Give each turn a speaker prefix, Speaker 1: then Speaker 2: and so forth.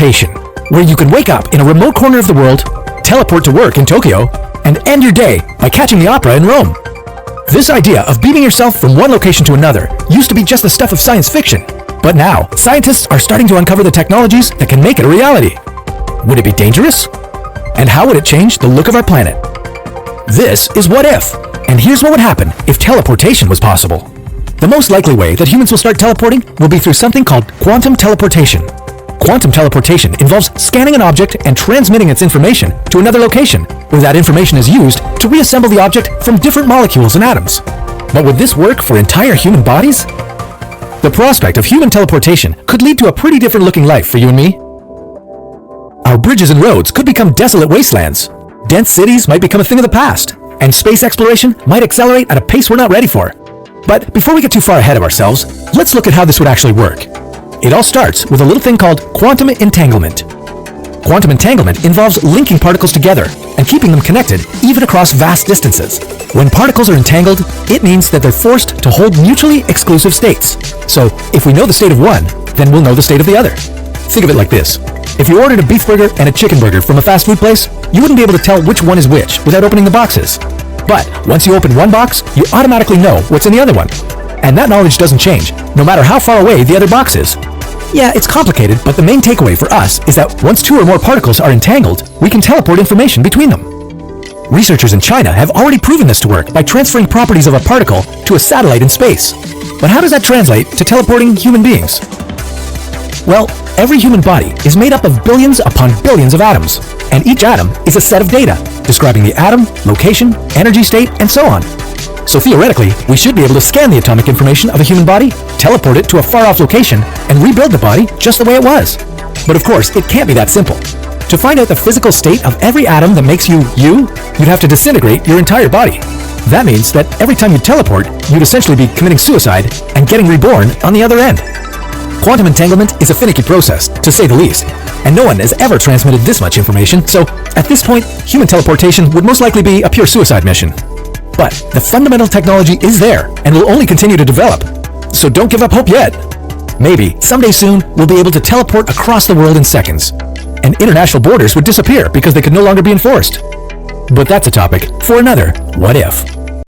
Speaker 1: teleportation, where you can wake up in a remote corner of the world, teleport to work in Tokyo, and end your day by catching the opera in Rome. This idea of beaming yourself from one location to another used to be just the stuff of science fiction, but now scientists are starting to uncover the technologies that can make it a reality. Would it be dangerous? And how would it change the look of our planet? This is What If, and here's what would happen if teleportation was possible. The most likely way that humans will start teleporting will be through something called quantum teleportation. Quantum teleportation involves scanning an object and transmitting its information to another location, where that information is used to reassemble the object from different molecules and atoms. But would this work for entire human bodies? The prospect of human teleportation could lead to a pretty different looking life for you and me. Our bridges and roads could become desolate wastelands. Dense cities might become a thing of the past, and space exploration might accelerate at a pace we're not ready for. But before we get too far ahead of ourselves, let's look at how this would actually work. It all starts with a little thing called quantum entanglement. Quantum entanglement involves linking particles together and keeping them connected even across vast distances. When particles are entangled, it means that they're forced to hold mutually exclusive states. So if we know the state of one, then we'll know the state of the other. Think of it like this. If you ordered a beef burger and a chicken burger from a fast food place, you wouldn't be able to tell which one is which without opening the boxes. But once you open one box, you automatically know what's in the other one. And that knowledge doesn't change, no matter how far away the other box is. Yeah, it's complicated, but the main takeaway for us is that once two or more particles are entangled, we can teleport information between them. Researchers in China have already proven this to work by transferring properties of a particle to a satellite in space. But how does that translate to teleporting human beings? Well, every human body is made up of billions upon billions of atoms, and each atom is a set of data describing the atom, location, energy state, and so on. So theoretically, we should be able to scan the atomic information of a human body, teleport it to a far-off location, and rebuild the body just the way it was. But of course, it can't be that simple. To find out the physical state of every atom that makes you, you'd have to disintegrate your entire body. That means that every time you teleport, you'd essentially be committing suicide and getting reborn on the other end. Quantum entanglement is a finicky process, to say the least, and no one has ever transmitted this much information, so at this point, human teleportation would most likely be a pure suicide mission. But the fundamental technology is there and will only continue to develop, so don't give up hope yet. Maybe, someday soon, we'll be able to teleport across the world in seconds, and international borders would disappear because they could no longer be enforced. But that's a topic for another What If.